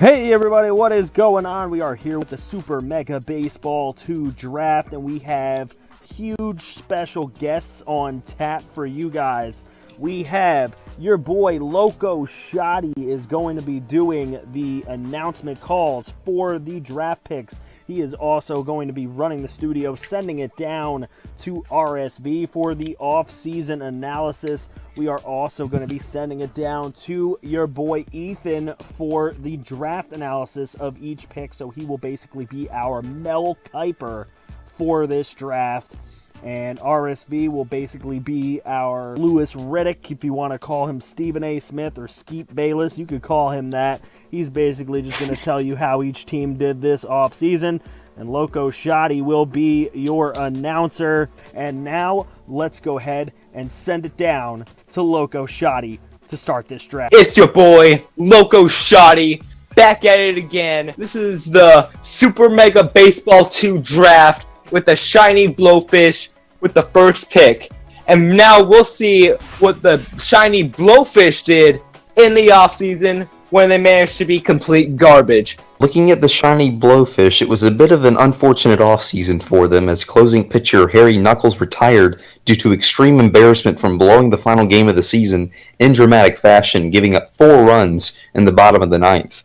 Hey everybody, what is going on? We are here with the Super Mega Baseball 2 draft, and we have huge special guests on tap for you guys. We have your boy Loco Shotty is going to be doing the announcement calls for the draft picks. He is also going to be running the studio, sending it down to RSV for the off-season analysis. We are also going to be sending it down to your boy Ethan for the draft analysis of each pick. So he will basically be our Mel Kiper for this draft. And RSV will basically be our Lewis Riddick, if you want to call him Stephen A. Smith or Skeet Bayless, you could call him that. He's basically just going to tell you how each team did this offseason. And Loco Shotty will be your announcer. And now, let's go ahead and send it down to Loco Shotty to start this draft. It's your boy, Loco Shotty, back at it again. This is the Super Mega Baseball 2 draft with the shiny blowfish with the first pick. And now we'll see what the shiny blowfish did in the offseason when they managed to be complete garbage. Looking at the shiny blowfish, it was a bit of an unfortunate offseason for them as closing pitcher Harry Knuckles retired due to extreme embarrassment from blowing the final game of the season in dramatic fashion, giving up 4 runs in the bottom of the 9th.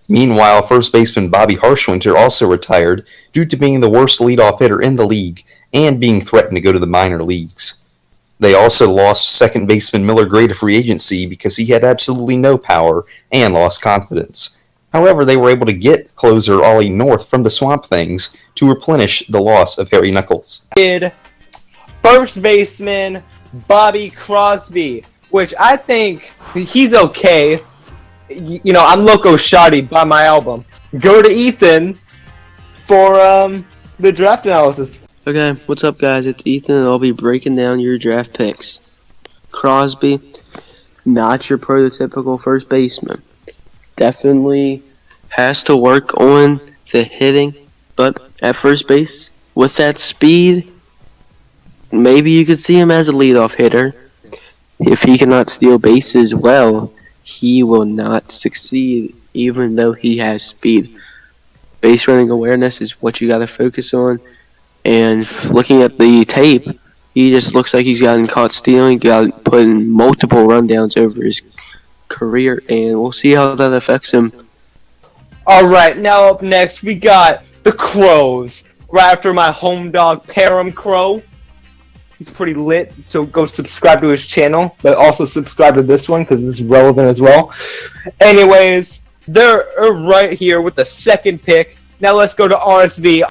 Meanwhile, first baseman Bobby Harshwinter also retired due to being the worst leadoff hitter in the league and being threatened to go to the minor leagues. They also lost second baseman Miller Gray to free agency because he had absolutely no power and lost confidence. However, they were able to get closer Ollie North from the Swamp Things to replenish the loss of Harry Knuckles. First baseman Bobby Crosby, which I think he's okay. You know, I'm Loco Shotty by my album. Go to Ethan for the draft analysis. Okay, what's up guys, it's Ethan and I'll be breaking down your draft picks. Crosby, not your prototypical first baseman. Definitely has to work on the hitting, but at first base, with that speed, maybe you could see him as a leadoff hitter. If he cannot steal bases well, he will not succeed even though he has speed. Base running awareness is what you got to focus on. And looking at the tape, he just looks like he's gotten caught stealing, got put in multiple rundowns over his career, and we'll see how that affects him. Alright, now up next we got the Crows. Right after my home dog, Param Crow. He's pretty lit, so go subscribe to his channel, but also subscribe to this one because this is relevant as well. Anyways, they're right here with the second pick. Now let's go to RSV.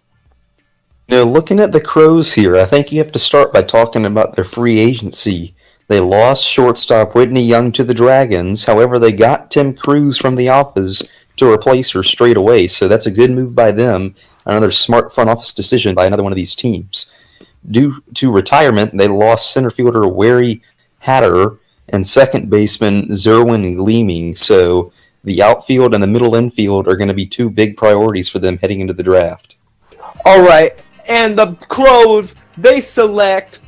Now, looking at the Crows here, I think you have to start by talking about their free agency. They lost shortstop Whitney Young to the Dragons, however they got Tim Cruz from the Alphas to replace her straight away, so that's a good move by them, another smart front office decision by another one of these teams. Due to retirement, they lost center fielder Wary Hatter and second baseman Zerwin Gleaming, so the outfield and the middle infield are going to be 2 big priorities for them heading into the draft. Alright, and the Crows, they select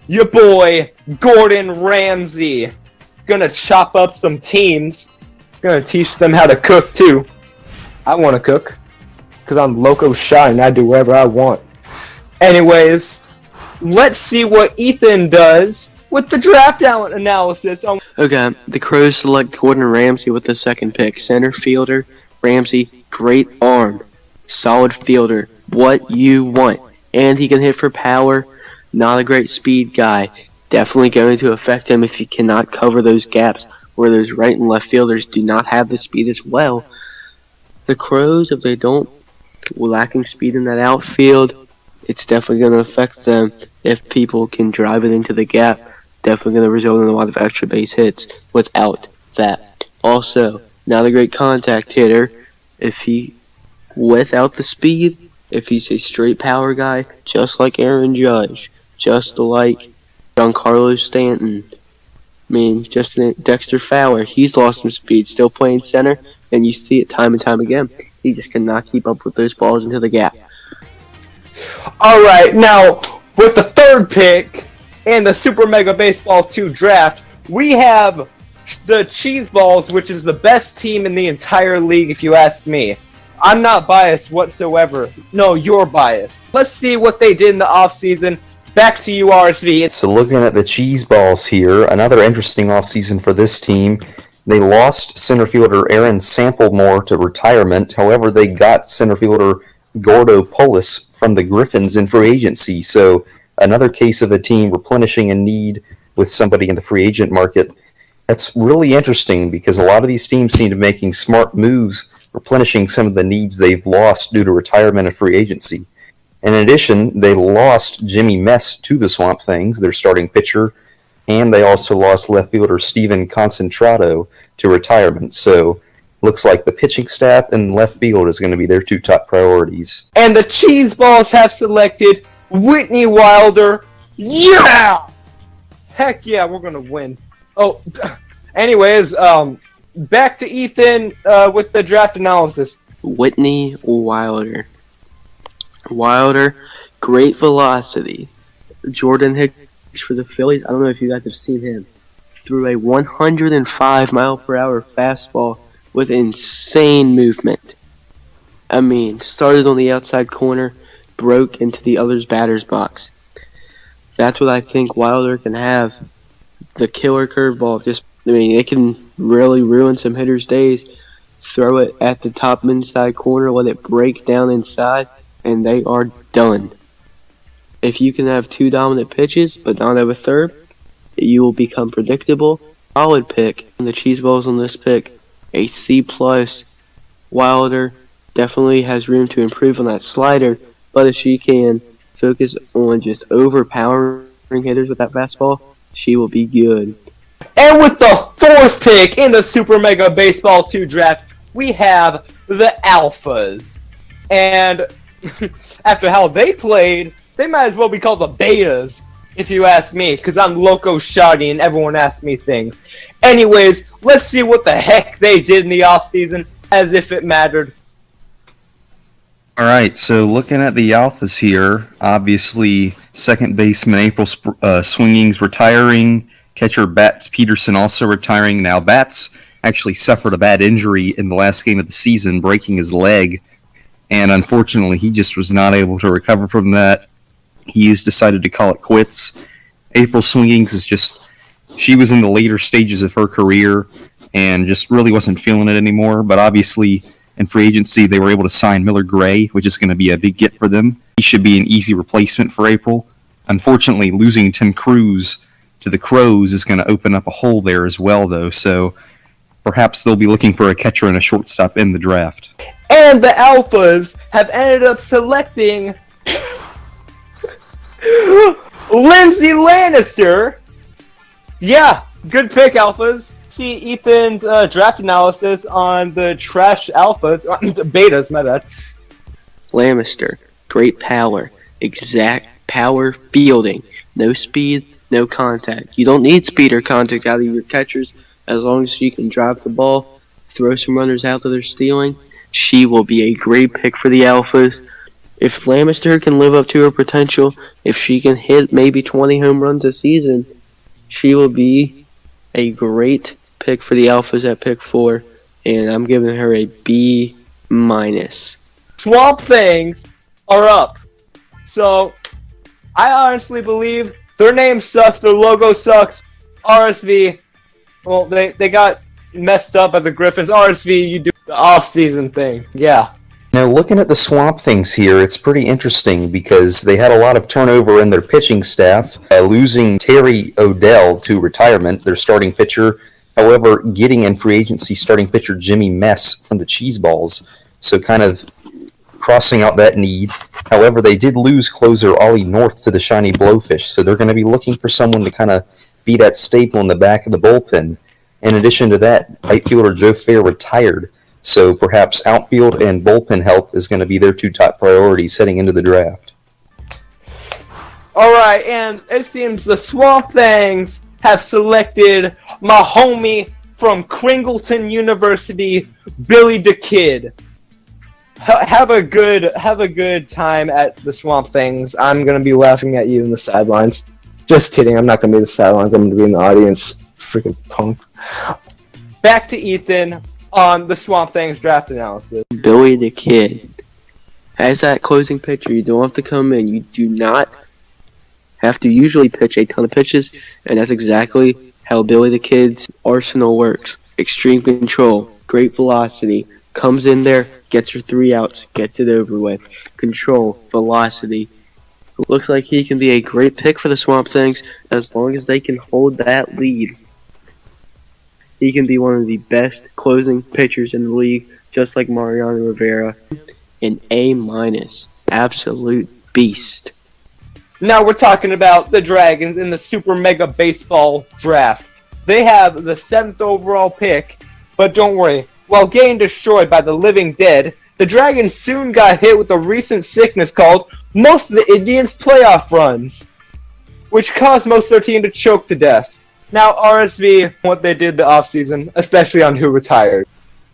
your boy Gordon Ramsay. Gonna chop up some teams. Gonna teach them how to cook too. I want to cook because I'm Loco Shotty and I do whatever I want. Anyways, let's see what Ethan does with the draft analysis. Okay, the Crows select Gordon Ramsay with the second pick. Center fielder, Ramsay, great arm, solid fielder, what you want. And he can hit for power, not a great speed guy. Definitely going to affect him if you cannot cover those gaps where those right and left fielders do not have the speed as well. The Crows, if they don't, lacking speed in that outfield, it's definitely going to affect them. If people can drive it into the gap, definitely going to result in a lot of extra base hits without that. Also, not a great contact hitter. Without the speed, if he's a straight power guy, just like Aaron Judge, just like Giancarlo Stanton, just Dexter Fowler, he's lost some speed, still playing center, and you see it time and time again. He just cannot keep up with those balls into the gap. Alright, now, with the third pick in the Super Mega Baseball 2 draft, we have the Cheese Balls, which is the best team in the entire league, if you ask me. I'm not biased whatsoever. No, you're biased. Let's see what they did in the offseason. Back to you, RSV. So looking at the Cheese Balls here, another interesting offseason for this team. They lost center fielder Aaron Samplemore to retirement. However, they got center fielder Gordo Polis from the Griffins in free agency. So another case of a team replenishing a need with somebody in the free agent market. That's really interesting because a lot of these teams seem to be making smart moves, replenishing some of the needs they've lost due to retirement and free agency. In addition, they lost Jimmy Mess to the Swamp Things, their starting pitcher, and they also lost left fielder Steven Concentrado to retirement. So looks like the pitching staff and left field is going to be their two top priorities. And the Cheese Balls have selected Whitney Wilder. Yeah! Heck yeah, we're going to win. Oh, anyways, back to Ethan with the draft analysis. Whitney Wilder. Wilder, great velocity. Jordan Hicks for the Phillies. I don't know if you guys have seen him. Threw a 105 mile per hour fastball with insane movement. I mean, started on the outside corner, broke into the other's batter's box. That's what I think Wilder can have. The killer curveball. It can really ruin some hitters' days. Throw it at the top inside corner, let it break down inside, and they are done. If you can have two dominant pitches, but not have a third, you will become predictable. Solid pick. And the Cheese Balls on this pick, a C+. Wilder definitely has room to improve on that slider, but if she can focus on just overpowering hitters with that fastball, she will be good. And with the fourth pick in the Super Mega Baseball 2 draft, we have the Alphas. And after how they played, they might as well be called the Betas, if you ask me, because I'm Loco Shoddy and everyone asks me things. Anyways, let's see what the heck they did in the offseason, as if it mattered. All right, so looking at the Alphas here, obviously second baseman April Swinging's retiring, catcher Bats Peterson also retiring. Now Bats actually suffered a bad injury in the last game of the season, breaking his leg, and unfortunately he just was not able to recover from that. He has decided to call it quits. April Swingings she was in the later stages of her career and just really wasn't feeling it anymore, but obviously in free agency, they were able to sign Miller Gray, which is going to be a big get for them. He should be an easy replacement for April. Unfortunately, losing Tim Cruz to the Crows is going to open up a hole there as well, though. So perhaps they'll be looking for a catcher and a shortstop in the draft. And the Alphas have ended up selecting Lindsay Lannister. Yeah, good pick, Alphas. See Ethan's draft analysis on the trash Alphas, Betas, my bad. Lannister, great power, exact power fielding, no speed, no contact. You don't need speed or contact out of your catchers as long as you can drive the ball, throw some runners out that they're stealing. She will be a great pick for the Alphas. If Lannister can live up to her potential, if she can hit maybe 20 home runs a season, she will be a great pick for the Alphas at pick 4, and I'm giving her a B-. Swamp Things are up. So, I honestly believe their name sucks, their logo sucks. RSV, well, they got messed up at the Griffins. RSV, you do the off-season thing. Yeah. Now, looking at the Swamp Things here, it's pretty interesting because they had a lot of turnover in their pitching staff, losing Terry Odell to retirement, their starting pitcher. However, getting in free agency starting pitcher Jimmy Mess from the Cheese Balls, so kind of crossing out that need. However, they did lose closer Ollie North to the Shiny Blowfish, so they're going to be looking for someone to kind of be that staple in the back of the bullpen. In addition to that, right fielder Joe Fair retired, so perhaps outfield and bullpen help is going to be their two top priorities heading into the draft. All right, and it seems the Swamp Things have selected my homie from Kringleton University, Billy the Kid. Have a good time at the Swamp Things. I'm gonna be laughing at you in the sidelines. Just kidding. I'm not gonna be in the sidelines. I'm gonna be in the audience. Freaking punk. back to Ethan on the Swamp Things draft analysis. Billy the Kid. As that closing pitcher, you don't have to come in. You do not have to usually pitch a ton of pitches, and that's exactly how Billy the Kid's arsenal works. Extreme control, great velocity, comes in there, gets your 3 outs, gets it over with. Control, velocity. Looks like he can be a great pick for the Swamp Things as long as they can hold that lead. He can be one of the best closing pitchers in the league, just like Mariano Rivera. An A-, absolute beast. Now we're talking about the Dragons in the Super Mega Baseball draft. They have the 7th overall pick, but don't worry. While getting destroyed by the living dead, the Dragons soon got hit with a recent sickness called most of the Indians' playoff runs, which caused most of their team to choke to death. Now, RSV, what they did the offseason, especially on who retired.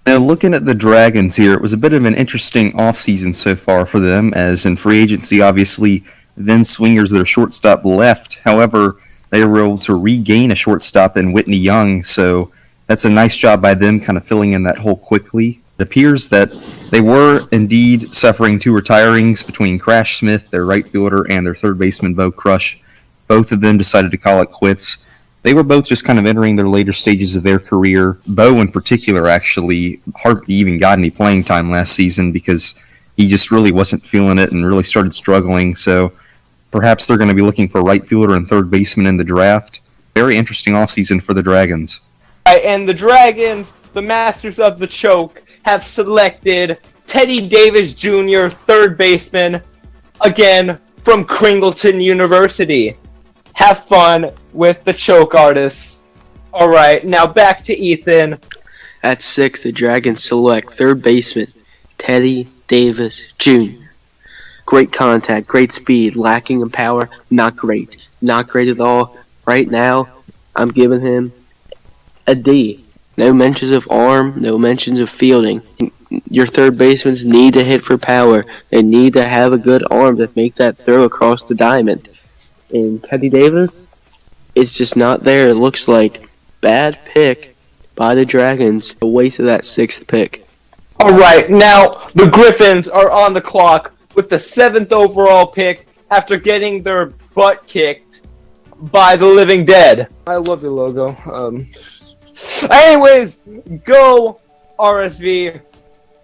Now, looking at the Dragons here, it was a bit of an interesting offseason so far for them, as in free agency, obviously, Vince Swingers, their shortstop, left. However, they were able to regain a shortstop in Whitney Young, so that's a nice job by them kind of filling in that hole quickly. It appears that they were indeed suffering 2 retirings between Crash Smith, their right fielder, and their third baseman, Bo Crush. Both of them decided to call it quits. They were both just kind of entering their later stages of their career. Bo, in particular, actually hardly even got any playing time last season because he just really wasn't feeling it and really started struggling. So perhaps they're going to be looking for right fielder and third baseman in the draft. Very interesting offseason for the Dragons. And the Dragons, the masters of the choke, have selected Teddy Davis Jr., third baseman, again, from Cringleton University. Have fun with the choke artists. All right, now back to Ethan. At 6, the Dragons select third baseman Teddy Davis Jr. Great contact, great speed, lacking in power, not great. Not great at all. Right now, I'm giving him a D. No mentions of arm, no mentions of fielding. Your third basemen need to hit for power. They need to have a good arm to make that throw across the diamond. And Teddy Davis, it's just not there. It looks like bad pick by the Dragons. A waste of that 6th pick. All right, now the Griffins are on the clock with the 7th overall pick after getting their butt kicked by the living dead. I love your logo. Anyways, go RSV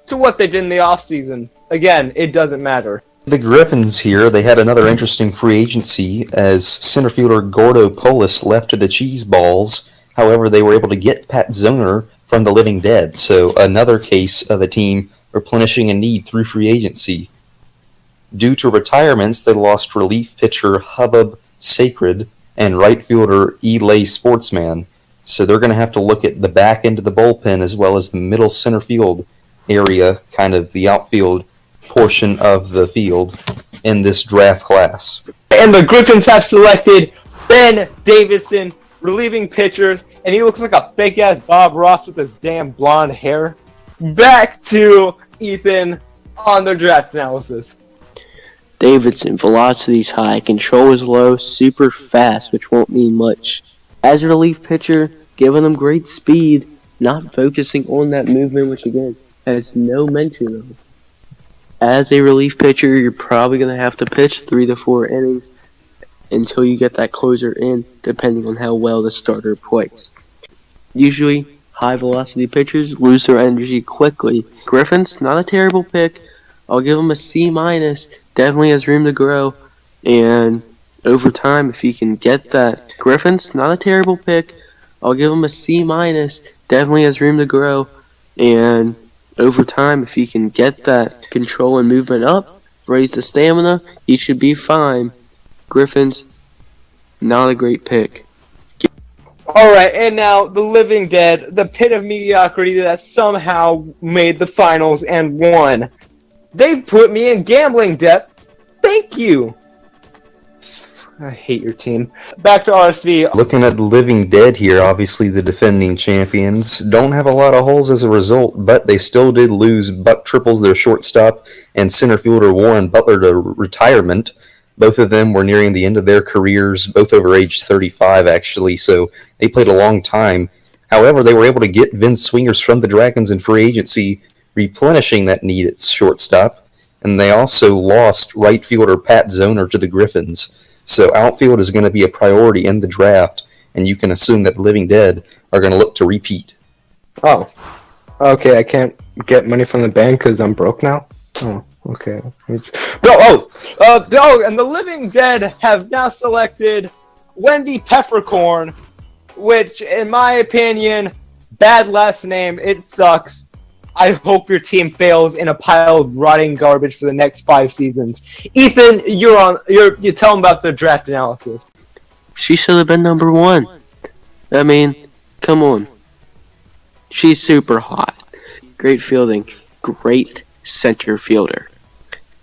to what they did in the offseason. Again, it doesn't matter. The Griffins here, they had another interesting free agency as center fielder Gordo Polis left to the Cheese Balls. However, they were able to get Pat Zoner from the living dead. So another case of a team replenishing a need through free agency. Due to retirements, they lost relief pitcher Hubbub Sacred and right fielder Elay Sportsman. So they're going to have to look at the back end of the bullpen as well as the middle center field area, kind of the outfield portion of the field in this draft class. And the Griffins have selected Ben Davison, relieving pitcher, and he looks like a fake-ass Bob Ross with his damn blonde hair. Back to Ethan on their draft analysis. Davidson, velocity's high, control is low, super fast, which won't mean much. As a relief pitcher, giving them great speed, not focusing on that movement, which again has no mention of. As a relief pitcher, you're probably going to have to pitch 3 to 4 innings until you get that closer in, depending on how well the starter plays. Usually, high-velocity pitchers lose their energy quickly. Griffin's not a terrible pick. I'll give him a C-. Definitely has room to grow. And over time, if you can get that. Griffin's not a terrible pick. I'll give him a C-. Definitely has room to grow. And over time, if he can get that control and movement up, raise the stamina, he should be fine. Griffin's not a great pick. Alright, and now the living dead, the pit of mediocrity that somehow made the finals and won. They've put me in gambling debt. Thank you. I hate your team. Back to RSV. Looking at the living dead here, obviously the defending champions don't have a lot of holes as a result, but they still did lose Buck Triples, their shortstop, and center fielder Warren Butler to retirement. Both of them were nearing the end of their careers, both over age 35 actually, so they played a long time. However, they were able to get Vince Swingers from the Dragons in free agency, replenishing that need at shortstop, and they also lost right fielder Pat Zoner to the Griffins. So outfield is going to be a priority in the draft, and you can assume that the Living Dead are going to look to repeat. Oh. Okay, I can't get money from the bank because I'm broke now? Oh, okay. And the Living Dead have now selected Wendy Peppercorn, which, in my opinion, bad last name, it sucks. I hope your team fails in a pile of rotting garbage for the next 5 seasons. Ethan, you tell them about the draft analysis. She should have been number 1. I mean, come on. She's super hot. Great fielding. Great center fielder.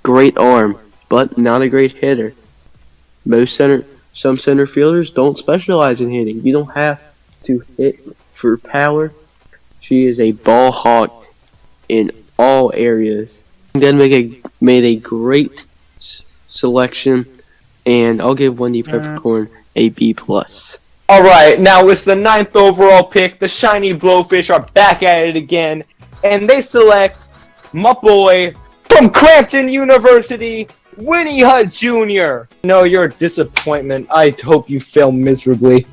Great arm, but not a great hitter. Some center fielders don't specialize in hitting. You don't have to hit for power. She is a ball hawk in all areas. Then made a great selection, and I'll give Wendy Peppercorn a B+. Alright, now it's the 9th overall pick. The Shiny Blowfish are back at it again, and they select my boy from Crampton University, Winnie Hutt Jr. No, you're a disappointment. I hope you fail miserably.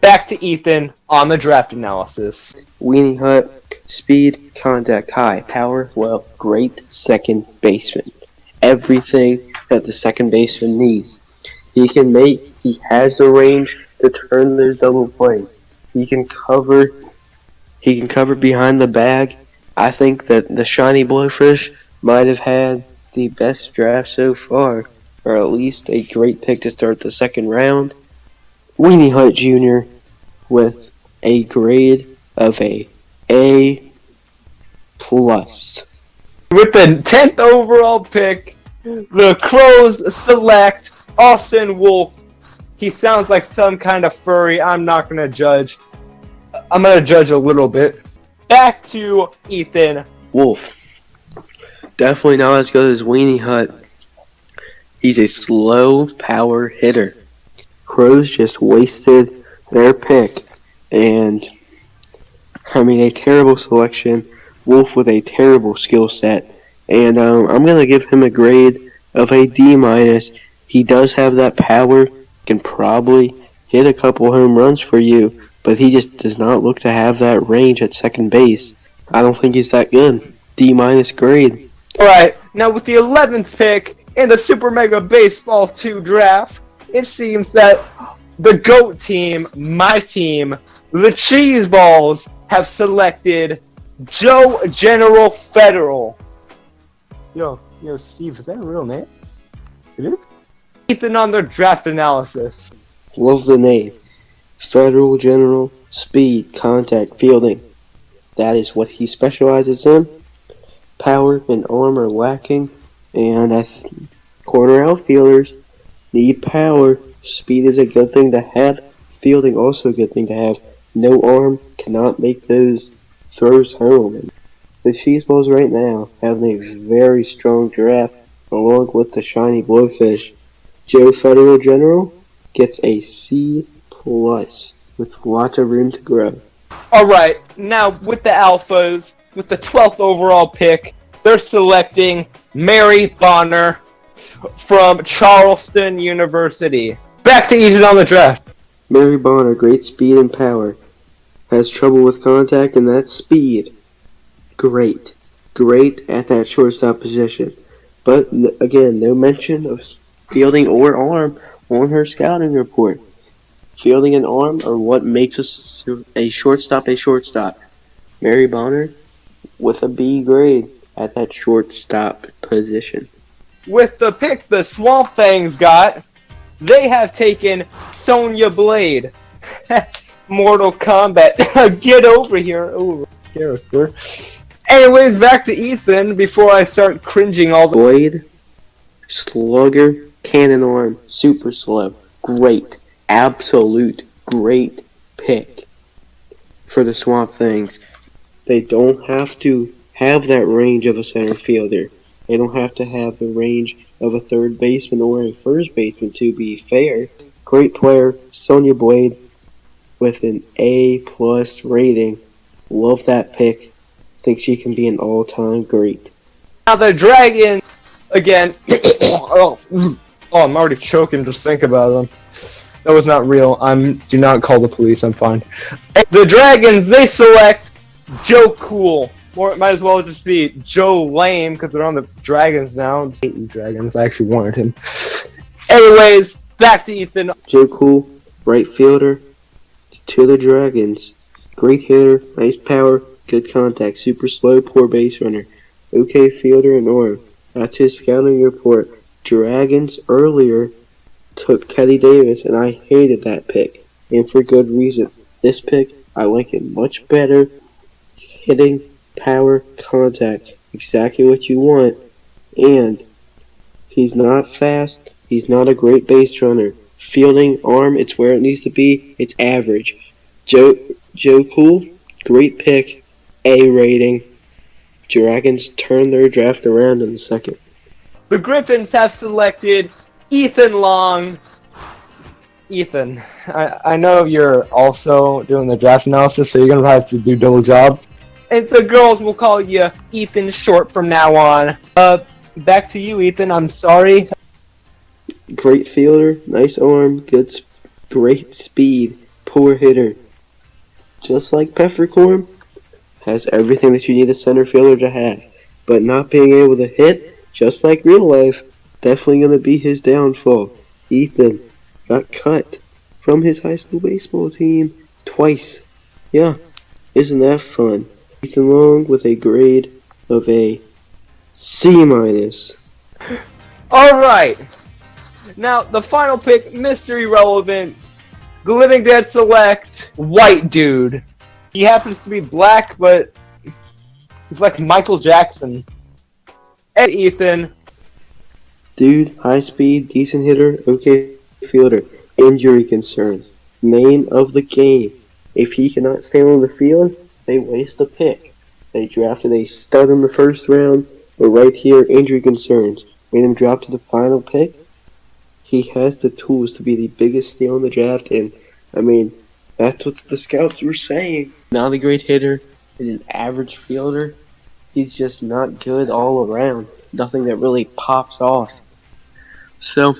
Back to Ethan on the draft analysis. Winnie Hutt, speed, contact, high, power, well, great second baseman. Everything that the second baseman needs. He has the range to turn those double plays. He can cover behind the bag. I think that the Shiny Blowfish might have had the best draft so far, or at least a great pick to start the second round. Winnie Hutt Jr. with a grade of a A+. With the 10th overall pick, the Crows select Austin Wolf. He sounds like some kind of furry. I'm not going to judge. I'm going to judge a little bit. Back to Ethan. Wolf. Definitely not as good as Weenie Hutt. He's a slow power hitter. Crows just wasted their pick. And, a terrible selection. Wolf with a terrible skill set. And I'm going to give him a grade of a D-. He does have that power. Can probably hit a couple home runs for you. But he just does not look to have that range at second base. I don't think he's that good. D- grade. Alright, now with the 11th pick in the Super Mega Baseball 2 draft, it seems that the GOAT team, my team, the Cheese Balls, have selected Joe General Federal. Yo, Steve, is that a real name? It is? Ethan on their draft analysis. Love the name. Federal General, speed, contact, fielding. That is what he specializes in. Power and arm are lacking, and corner outfielders need power. Speed is a good thing to have. Fielding also a good thing to have. No arm cannot make those throws home. The Cheese Balls right now have a very strong draft along with the Shiny Blowfish. Joe Federal General gets a C+ with lots of room to grow. Alright, now with the Alphas, with the 12th overall pick, they're selecting Mary Bonner from Charleston University. Back to Ethan on the draft. Mary Bonner, great speed and power. Has trouble with contact, and that's speed. Great. Great at that shortstop position. But, again, no mention of fielding or arm on her scouting report. Fielding and arm are what makes a shortstop a shortstop. Mary Bonner with a B grade at that shortstop position. With the pick the Swamp Fangs got, they have taken Sonya Blade. Mortal Kombat. Get over here. Over character. Anyways, back to Ethan before I start cringing all the Blade, slugger, cannon arm, super slow. Great. Absolute great pick for the Swamp Things. They don't have to have that range of a center fielder. They don't have to have the range of a third baseman or a first baseman to be fair. Great player, Sonya Blade. with an A+ rating. Love that pick. Think she can be an all-time great. Now the Dragons, again, I'm already choking just think about them. That was not real. Do not call the police, I'm fine. The Dragons, they select Joe Cool. Or it might as well just be Joe Lame, because they're on the Dragons now. I hate you, Dragons. I actually wanted him. Anyways, back to Ethan. Joe Cool, right fielder to the Dragons. Great hitter, nice power, good contact, super slow, poor base runner. Okay fielder and arm. That's his scouting report. Dragons earlier took Teddy Davis, and I hated that pick, and for good reason. This pick, I like it much better. Hitting, power, contact, exactly what you want. And he's not fast. He's not a great base runner. Fielding, arm, it's where it needs to be. It's average. Joe Cool, great pick. A rating. Dragons turn their draft around in a second. The Griffins have selected Ethan Long. Ethan, I know you're also doing the draft analysis, so you're going to have to do double jobs. And the girls will call you Ethan Short from now on. Back to you, Ethan. I'm sorry. Great fielder, nice arm, great speed, poor hitter. Just like Peppercorn, has everything that you need a center fielder to have. But not being able to hit, just like real life, definitely going to be his downfall. Ethan got cut from his high school baseball team twice. Yeah, isn't that fun? Ethan Long with a grade of a C-. Alright. Now, the final pick, Mystery Relevant. The Living Dead select white dude. He happens to be black, but he's like Michael Jackson. And Ethan. Dude, high speed, decent hitter, okay fielder. Injury concerns. Name of the game. If he cannot stay on the field, they waste a pick. They drafted a stud in the first round, but right here, injury concerns. Made him drop to the final pick. He has the tools to be the biggest steal in the draft, and, I mean, that's what the scouts were saying. Not a great hitter, and an average fielder. He's just not good all around. Nothing that really pops off. So,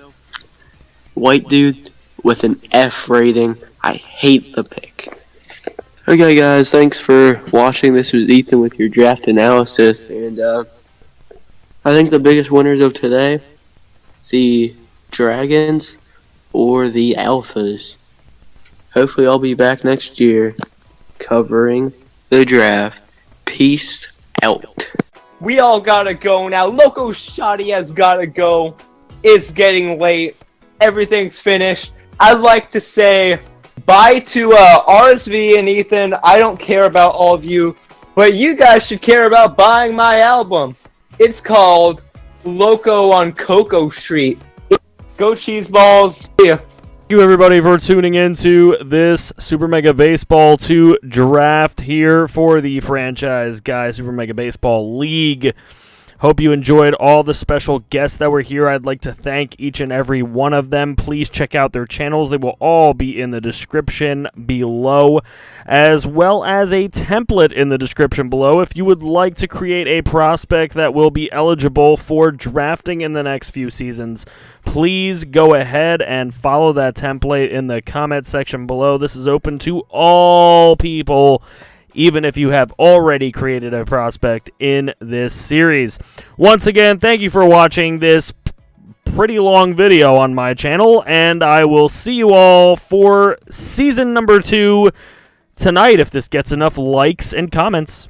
white dude with an F rating. I hate the pick. Okay guys, thanks for watching. This was Ethan with your draft analysis, and I think the biggest winners of today, the Dragons or the Alphas. Hopefully I'll be back next year covering the draft. Peace out. We all gotta go now. Loco Shotty has gotta go. It's getting late. Everything's finished. I'd like to say bye to RSV and Ethan. I don't care about all of you, but you guys should care about buying my album. It's called Loco on Cocoa Street. Go Cheeseballs. See ya. Thank you everybody for tuning into this Super Mega Baseball 2 draft here for the Franchise Guy Super Mega Baseball League. Hope you enjoyed all the special guests that were here. I'd like to thank each and every one of them. Please check out their channels. They will all be in the description below, as well as a template in the description below if you would like to create a prospect that will be eligible for drafting in the next few seasons. Please go ahead and follow that template in the comment section below. This is open to all people, even if you have already created a prospect in this series. Once again, thank you for watching this pretty long video on my channel, and I will see you all for season number 2 tonight if this gets enough likes and comments.